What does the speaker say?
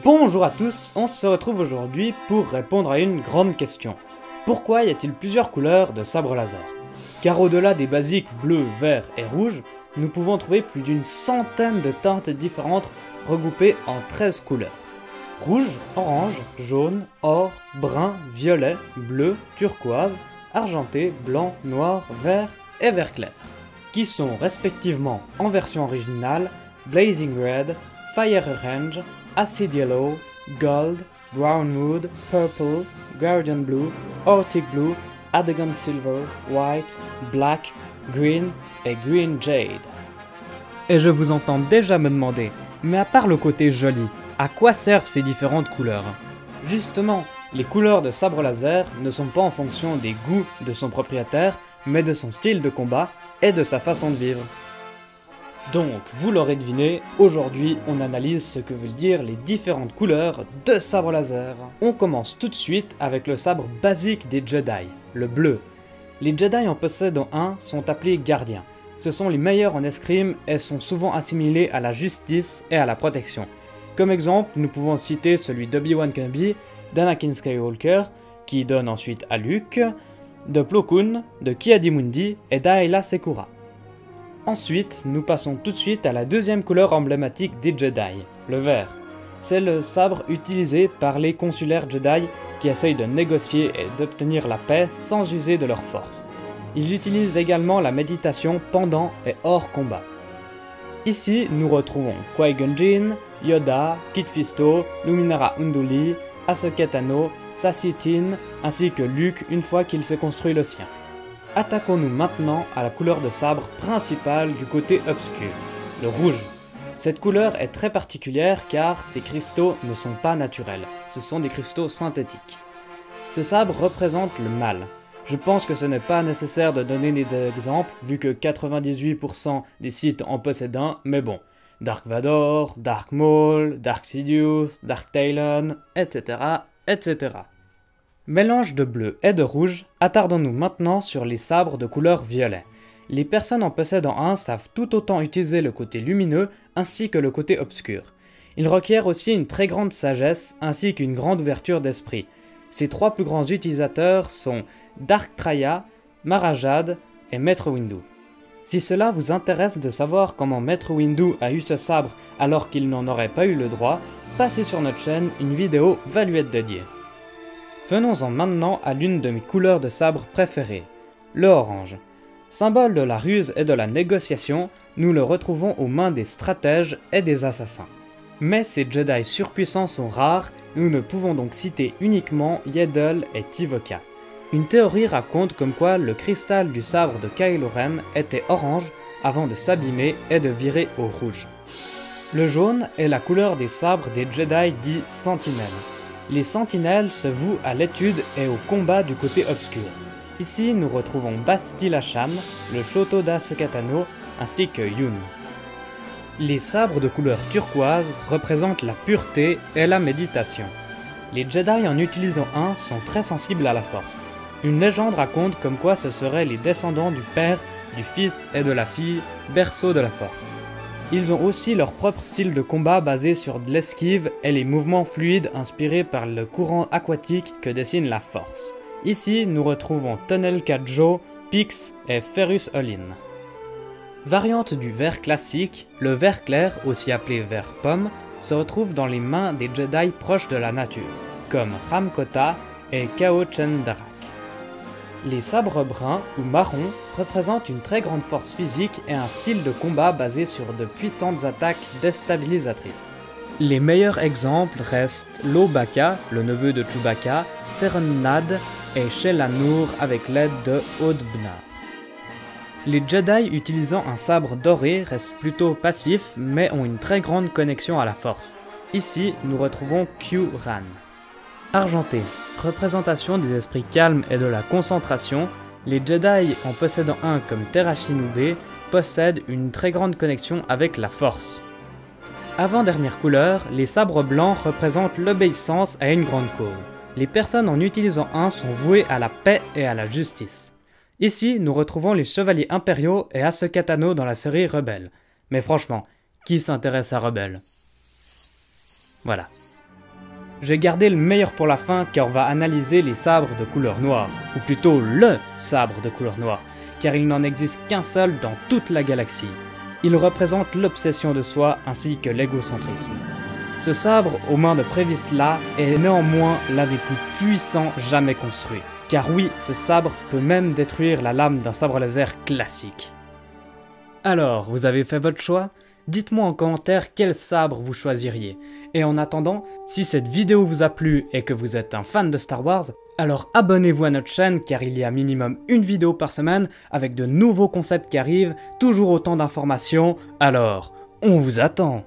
Bonjour à tous, on se retrouve aujourd'hui pour répondre à une grande question. Pourquoi y a-t-il plusieurs couleurs de sabre laser? Car au-delà des basiques bleu, vert et rouge, nous pouvons trouver plus d'une centaine de teintes différentes regroupées en 13 couleurs. Rouge, orange, jaune, or, brun, violet, bleu, turquoise, argenté, blanc, noir, vert et vert clair, qui sont respectivement en version originale Blazing Red, Fire Orange, Acid Yellow, Gold, Brown Wood, Purple, Guardian Blue, Arctic Blue, Adagon Silver, White, Black, Green et Green Jade. Et je vous entends déjà me demander, mais à part le côté joli, à quoi servent ces différentes couleurs? Justement, les couleurs de sabre laser ne sont pas en fonction des goûts de son propriétaire, mais de son style de combat et de sa façon de vivre. Donc, vous l'aurez deviné, aujourd'hui on analyse ce que veulent dire les différentes couleurs de sabre laser. On commence tout de suite avec le sabre basique des Jedi, le bleu. Les Jedi en possédant un sont appelés gardiens. Ce sont les meilleurs en escrime et sont souvent assimilés à la justice et à la protection. Comme exemple, nous pouvons citer celui d'Obi-Wan Kenobi, d'Anakin Skywalker, qui donne ensuite à Luke, de Plo Koon, de Ki-Adi-Mundi et d'Aayla Secura. Ensuite, nous passons tout de suite à la deuxième couleur emblématique des Jedi, le vert. C'est le sabre utilisé par les consulaires Jedi qui essayent de négocier et d'obtenir la paix sans user de leur force. Ils utilisent également la méditation pendant et hors combat. Ici, nous retrouvons Qui-Gon Jinn, Yoda, Kit Fisto, Luminara Unduli, Ahsoka Tano, Saesee Tiin, ainsi que Luke une fois qu'il s'est construit le sien. Attaquons-nous maintenant à la couleur de sabre principale du côté obscur, le rouge. Cette couleur est très particulière car ces cristaux ne sont pas naturels, ce sont des cristaux synthétiques. Ce sabre représente le mal. Je pense que ce n'est pas nécessaire de donner des exemples vu que 98% des sites en possèdent un, mais bon. Dark Vador, Dark Maul, Dark Sidious, Dark Talon, etc. etc. Mélange de bleu et de rouge, attardons-nous maintenant sur les sabres de couleur violet. Les personnes en possédant un savent tout autant utiliser le côté lumineux ainsi que le côté obscur. Ils requièrent aussi une très grande sagesse ainsi qu'une grande ouverture d'esprit. Ces trois plus grands utilisateurs sont Dark Traya, Marajad et Maître Windu. Si cela vous intéresse de savoir comment Maître Windu a eu ce sabre alors qu'il n'en aurait pas eu le droit, passez sur notre chaîne, une vidéo va lui être dédiée. Venons-en maintenant à l'une de mes couleurs de sabre préférées, le orange. Symbole de la ruse et de la négociation, nous le retrouvons aux mains des stratèges et des assassins. Mais ces Jedi surpuissants sont rares, nous ne pouvons donc citer uniquement Yaddle et Tivoca. Une théorie raconte comme quoi le cristal du sabre de Kylo Ren était orange avant de s'abîmer et de virer au rouge. Le jaune est la couleur des sabres des Jedi dits sentinelles. Les sentinelles se vouent à l'étude et au combat du côté obscur. Ici, nous retrouvons Bastila Shan, le Shoto d'Ahsoka Tano, ainsi que Yun. Les sabres de couleur turquoise représentent la pureté et la méditation. Les Jedi en utilisant un sont très sensibles à la force. Une légende raconte comme quoi ce seraient les descendants du père, du fils et de la fille, berceau de la force. Ils ont aussi leur propre style de combat basé sur de l'esquive et les mouvements fluides inspirés par le courant aquatique que dessine la force. Ici, nous retrouvons Tunnel Kajo, Pix et Ferrus Olin. Variante du vert classique, le vert clair, aussi appelé vert pomme, se retrouve dans les mains des Jedi proches de la nature, comme Ram Kota et Kao Chendarak. Les sabres bruns ou marrons représentent une très grande force physique et un style de combat basé sur de puissantes attaques déstabilisatrices. Les meilleurs exemples restent Lobaka, le neveu de Chewbacca, Ferronnad et Shelanur avec l'aide de Odbna. Les Jedi utilisant un sabre doré restent plutôt passifs mais ont une très grande connexion à la force. Ici, nous retrouvons Q-Ran. Argenté, représentation des esprits calmes et de la concentration, les Jedi en possédant un comme Terashinube possèdent une très grande connexion avec la force. Avant-dernière couleur, les sabres blancs représentent l'obéissance à une grande cause. Les personnes en utilisant un sont vouées à la paix et à la justice. Ici, nous retrouvons les chevaliers impériaux et Ahsoka Tano dans la série Rebelle. Mais franchement, qui s'intéresse à Rebelle? Voilà. J'ai gardé le meilleur pour la fin car on va analyser les sabres de couleur noire, ou plutôt LE sabre de couleur noire, car il n'en existe qu'un seul dans toute la galaxie. Il représente l'obsession de soi ainsi que l'égocentrisme. Ce sabre aux mains de Previsla est néanmoins l'un des plus puissants jamais construits, car oui, ce sabre peut même détruire la lame d'un sabre laser classique. Alors, vous avez fait votre choix? Dites-moi en commentaire quel sabre vous choisiriez. Et en attendant, si cette vidéo vous a plu et que vous êtes un fan de Star Wars, alors abonnez-vous à notre chaîne car il y a minimum une vidéo par semaine avec de nouveaux concepts qui arrivent, toujours autant d'informations, alors on vous attend.